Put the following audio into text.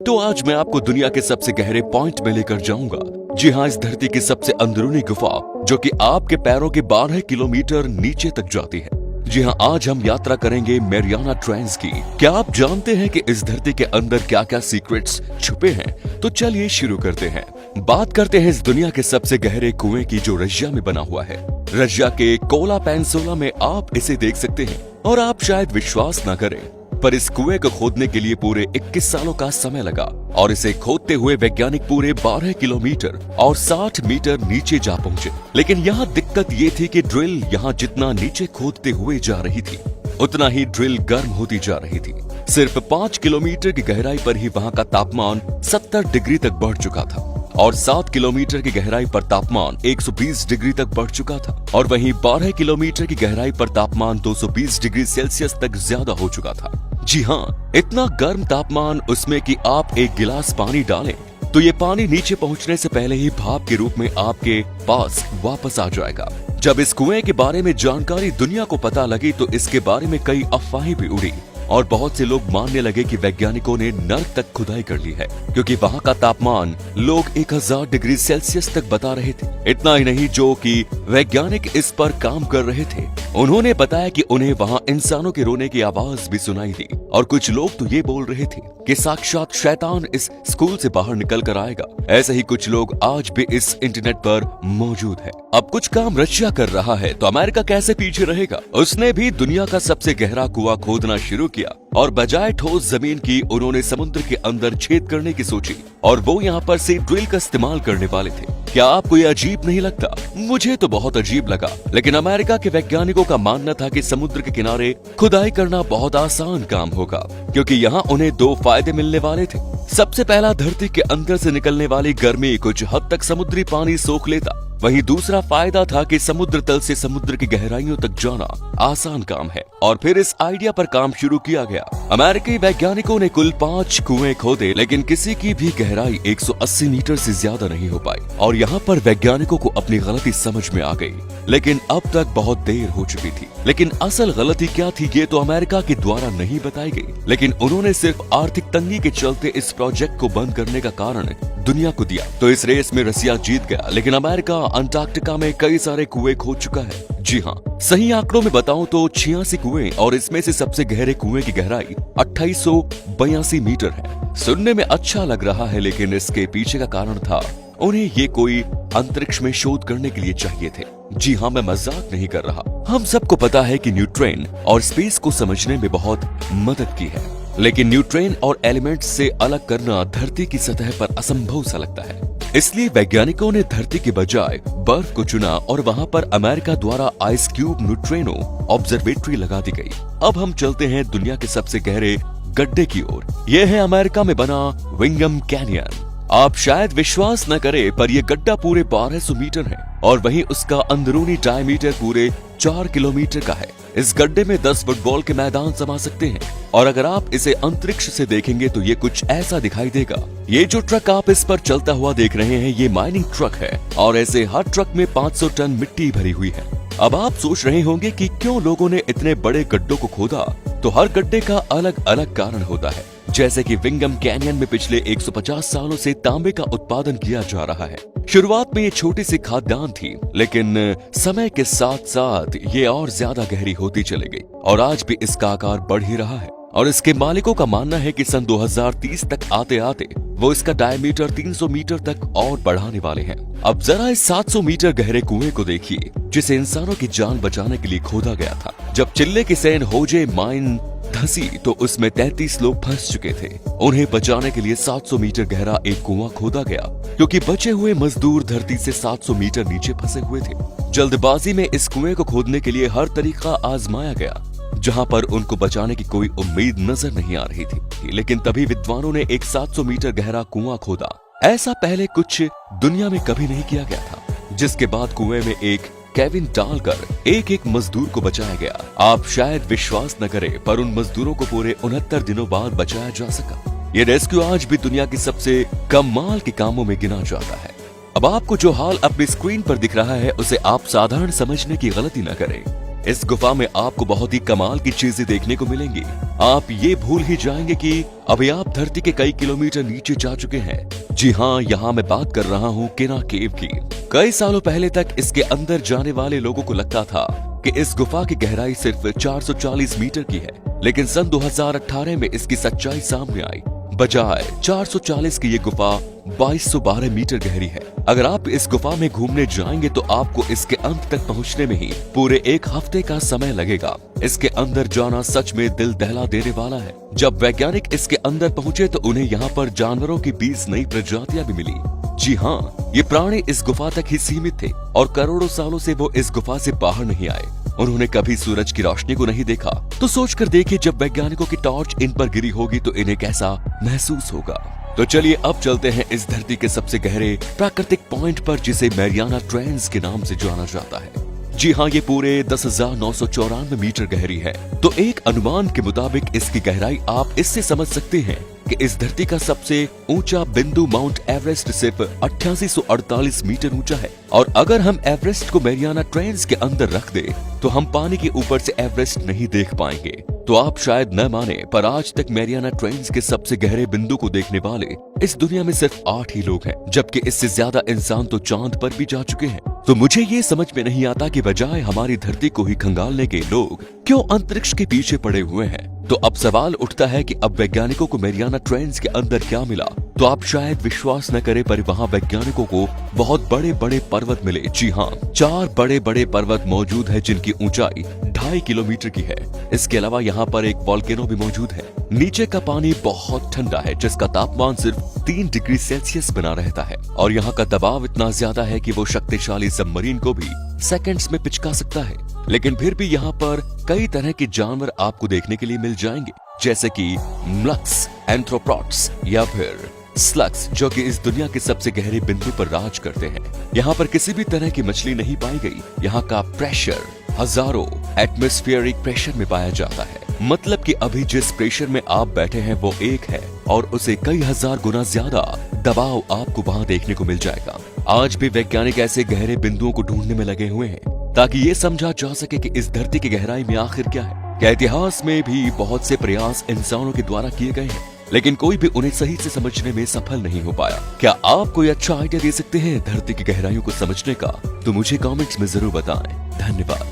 तो आज मैं आपको दुनिया के सबसे गहरे पॉइंट में लेकर जाऊंगा। जी हाँ, इस धरती की सबसे अंदरूनी गुफा जो कि आपके पैरों के 12 किलोमीटर नीचे तक जाती है। जी हाँ, आज हम यात्रा करेंगे मैरियाना ट्रेंच की। क्या आप जानते हैं कि इस धरती के अंदर क्या क्या सीक्रेट्स छुपे हैं? तो चलिए शुरू करते हैं। बात करते हैं इस दुनिया के सबसे गहरे कुएं की जो रशिया में बना हुआ है। रशिया के कोला पेनिनसुला में आप इसे देख सकते हैं और आप शायद विश्वास न करें, पर इस कुएं को खोदने के लिए पूरे 21 सालों का समय लगा और इसे खोदते हुए वैज्ञानिक पूरे 12 किलोमीटर और 60 मीटर नीचे जा पहुंचे। लेकिन यहाँ दिक्कत ये थी कि ड्रिल यहाँ जितना नीचे खोदते हुए जा रही थी, उतना ही ड्रिल गर्म होती जा रही थी। सिर्फ 5 किलोमीटर की गहराई पर ही वहाँ का तापमान 70 डिग्री तक बढ़ चुका था और 7 किलोमीटर की गहराई पर तापमान 120 डिग्री तक बढ़ चुका था और वहीं 12 किलोमीटर की गहराई पर तापमान 220 डिग्री सेल्सियस तक ज्यादा हो चुका था। जी हाँ, इतना गर्म तापमान उसमें कि आप एक गिलास पानी डालें तो ये पानी नीचे पहुंचने से पहले ही भाप के रूप में आपके पास वापस आ जाएगा। जब इस कुएं के बारे में जानकारी दुनिया को पता लगी तो इसके बारे में कई अफवाहें भी उड़ी और बहुत से लोग मानने लगे कि वैज्ञानिकों ने नर्क तक खुदाई कर ली है, क्योंकि वहाँ का तापमान लोग 1000 डिग्री सेल्सियस तक बता रहे थे। इतना ही नहीं, जो कि वैज्ञानिक इस पर काम कर रहे थे, उन्होंने बताया कि उन्हें वहाँ इंसानों के रोने की आवाज भी सुनाई दी और कुछ लोग तो ये बोल रहे थे कि साक्षात शैतान इस स्कूल से बाहर निकल कर आएगा। ऐसे ही कुछ लोग आज भी इस इंटरनेट पर मौजूद है। अब कुछ काम रशिया कर रहा है तो अमेरिका कैसे पीछे रहेगा? उसने भी दुनिया का सबसे गहरा कुआं खोदना शुरू किया और बजाय ठोस जमीन की उन्होंने समुद्र के अंदर छेद करने की सोची और वो यहाँ पर से ड्रिल का इस्तेमाल करने वाले थे। क्या आपको ये अजीब नहीं लगता? मुझे तो बहुत अजीब लगा, लेकिन अमेरिका के वैज्ञानिकों का मानना था कि समुद्र के किनारे खुदाई करना बहुत आसान काम होगा, क्योंकि यहाँ उन्हें 2 फायदे मिलने वाले थे। सबसे पहला, धरती के अंदर से निकलने वाली गर्मी कुछ हद तक समुद्री पानी सोख लेता। वहीं दूसरा फायदा था कि समुद्र तल से समुद्र की गहराइयों तक जाना आसान काम है। और फिर इस आइडिया पर काम शुरू किया गया। अमेरिकी वैज्ञानिकों ने कुल 5 कुएं खोदे, लेकिन किसी की भी गहराई 180 मीटर से ज्यादा नहीं हो पाई और यहाँ पर वैज्ञानिकों को अपनी गलती समझ में आ गई, लेकिन अब तक बहुत देर हो चुकी थी। लेकिन असल गलती क्या थी ये तो अमेरिका के द्वारा नहीं बताई गई, लेकिन उन्होंने सिर्फ आर्थिक तंगी के चलते इस प्रोजेक्ट को बंद करने का कारण दुनिया को दिया। तो इस रेस में रसिया जीत गया, लेकिन अमेरिका अंटार्कटिका में कई सारे कुएं खोद चुका है। जी हाँ, सही आंकड़ों में बताऊं तो 86 कुएं और इसमें से सबसे गहरे कुएं की गहराई 2882 मीटर है। सुनने में अच्छा लग रहा है, लेकिन इसके पीछे का कारण था उन्हें ये कोई अंतरिक्ष में शोध करने के लिए चाहिए थे। जी हाँ, मैं मजाक नहीं कर रहा। हम सबको पता है कि न्यूट्रॉन और स्पेस को समझने में बहुत मदद की है, लेकिन न्यूट्रॉन और एलिमेंट्स से अलग करना धरती की सतह पर असंभव सा लगता है। इसलिए वैज्ञानिकों ने धरती के बजाय बर्फ को चुना और वहाँ पर अमेरिका द्वारा आइस क्यूब न्यूट्रिनो ऑब्जर्वेटरी लगा दी गई। अब हम चलते हैं दुनिया के सबसे गहरे गड्ढे की ओर। यह है अमेरिका में बना विंगम कैनियन। आप शायद विश्वास न करें, पर यह गड्ढा पूरे 1200 मीटर है और वहीं उसका अंदरूनी डायमीटर पूरे 4 किलोमीटर का है। इस गड्ढे में 10 फुटबॉल के मैदान समा सकते हैं और अगर आप इसे अंतरिक्ष से देखेंगे तो ये कुछ ऐसा दिखाई देगा। ये जो ट्रक आप इस पर चलता हुआ देख रहे हैं, ये माइनिंग ट्रक है और ऐसे हर ट्रक में 500 टन मिट्टी भरी हुई है। अब आप सोच रहे होंगे कि क्यों लोगों ने इतने बड़े गड्ढों को खोदा, तो हर गड्ढे का अलग अलग कारण होता है। जैसे कि विंगम कैनियन में पिछले 150 सालों से तांबे का उत्पादन किया जा रहा है। शुरुआत में ये छोटी सी खादान थी, लेकिन समय के साथ साथ ये और ज्यादा गहरी होती चली गई और आज भी इसका आकार बढ़ ही रहा है। और इसके मालिकों का मानना है कि सन 2030 तक आते आते वो इसका डायमीटर 300 मीटर तक और बढ़ाने वाले हैं। अब जरा इस 700 मीटर गहरे कुएं को देखिए, जिसे इंसानों की जान बचाने के लिए खोदा गया था। जब चिल्ले की सैन होजे माइन धंसी तो उसमें 33 लोग फंस चुके थे। उन्हें बचाने के लिए 700 मीटर गहरा एक कुआं खोदा गया, क्योंकि बचे हुए मजदूर धरती से 700 मीटर नीचे फंसे हुए थे। जल्दबाजी में इस कुएं को खोदने के लिए हर तरीका आजमाया गया, जहां पर उनको बचाने की कोई उम्मीद नजर नहीं आ रही थी। लेकिन तभी विद्वानों ने एक 700 मीटर गहरा कुआं खोदा। ऐसा पहले कुछ दुनिया में कभी नहीं किया गया था, जिसके बाद कुएं में एक केबिन डालकर एक एक मजदूर को बचाया गया। आप शायद विश्वास न करें, पर उन मजदूरों को पूरे 69 दिनों बाद बचाया जा सका। ये रेस्क्यू आज भी दुनिया की सबसे कमाल के कामों में गिना जाता है। अब आपको जो हाल अपनी स्क्रीन पर दिख रहा है, उसे आप साधारण समझने की गलती न करें। इस गुफा में आपको बहुत ही कमाल की चीजें देखने को मिलेंगी। आप ये भूल ही जाएंगे कि अभी आप धरती के कई किलोमीटर नीचे जा चुके हैं। जी हाँ, यहाँ मैं बात कर रहा हूँ किना केव की। कई सालों पहले तक इसके अंदर जाने वाले लोगों को लगता था कि इस गुफा की गहराई सिर्फ 440 मीटर की है, लेकिन सन 2018 में इसकी सच्चाई सामने आई। बजाय 440 की ये गुफा 2212 मीटर गहरी है। अगर आप इस गुफा में घूमने जाएंगे तो आपको इसके अंत तक पहुंचने में ही पूरे 1 हफ्ते का समय लगेगा। इसके अंदर जाना सच में दिल दहला देने वाला है। जब वैज्ञानिक इसके अंदर पहुंचे तो उन्हें यहाँ पर जानवरों की 20 नई प्रजातियां भी मिली। जी हाँ, ये प्राणी इस गुफा तक ही सीमित थे और करोड़ों सालों से वो इस गुफा से बाहर नहीं आए। उन्होंने कभी सूरज की रोशनी को नहीं देखा। तो सोचकर देखिए, जब वैज्ञानिकों की टॉर्च इन पर गिरी होगी तो इन्हें कैसा महसूस होगा। तो चलिए अब चलते हैं इस धरती के सबसे गहरे प्राकृतिक पॉइंट पर, जिसे मैरियाना ट्रेंच के नाम से जाना जाता है। जी हाँ, ये पूरे 10,994 मीटर गहरी है। तो एक अनुमान के मुताबिक इसकी गहराई आप इससे समझ सकते हैं कि इस धरती का सबसे ऊंचा बिंदु माउंट एवरेस्ट सिर्फ 8848 मीटर ऊंचा है। और अगर हम एवरेस्ट को मैरियाना ट्रेंच के अंदर रख दे तो हम पानी के ऊपर से एवरेस्ट नहीं देख पाएंगे। तो आप शायद न माने, पर आज तक मैरियाना ट्रेंच के सबसे गहरे बिंदु को देखने वाले इस दुनिया में सिर्फ 8 ही लोग हैं, जबकि इससे ज्यादा इंसान तो चांद पर भी जा चुके हैं। तो मुझे ये समझ में नहीं आता कि बजाय हमारी धरती को ही खंगालने के लोग क्यों अंतरिक्ष के पीछे पड़े हुए हैं। तो अब सवाल उठता है कि अब वैज्ञानिकों को मैरियाना ट्रेंच के अंदर क्या मिला। तो आप शायद विश्वास न करें, पर वहाँ वैज्ञानिकों को बहुत बड़े बड़े पर्वत मिले। जी हाँ, 4 बड़े बड़े पर्वत मौजूद है जिनकी ऊंचाई 2.5 किलोमीटर की है। इसके अलावा यहाँ पर एक वोल्केनो भी मौजूद है। नीचे का पानी बहुत ठंडा है, जिसका तापमान सिर्फ 3 डिग्री सेल्सियस बना रहता है। और यहाँ का दबाव इतना ज्यादा है कि वो शक्तिशाली सबमरीन को भी सेकंड्स में पिचका सकता है। लेकिन फिर भी यहाँ पर कई तरह के जानवर आपको देखने के लिए मिल जाएंगे, जैसे कि म्लक्स, एंथ्रोपॉड्स या फिर स्लग्स, जो कि इस दुनिया के सबसे गहरे बिंदु पर राज करते हैं। यहाँ पर किसी भी तरह की मछली नहीं पाई गई। यहाँ का प्रेशर हजारों एटमॉस्फेरिक प्रेशर में पाया जाता है। मतलब कि अभी जिस प्रेशर में आप बैठे हैं वो एक है और उसे कई हजार गुना ज्यादा दबाव आपको वहाँ देखने को मिल जाएगा। आज भी वैज्ञानिक ऐसे गहरे बिंदुओं को ढूंढने में लगे हुए हैं ताकि ये समझा जा सके कि इस धरती की गहराई में आखिर क्या है। क्या इतिहास में भी बहुत से प्रयास इंसानों के द्वारा किए गए हैं, लेकिन कोई भी उन्हें सही से समझने में सफल नहीं हो पाया। क्या आप कोई अच्छा आइडिया दे सकते हैं धरती की गहराइयों को समझने का? तो मुझे कमेंट्स में जरूर बताएं। धन्यवाद।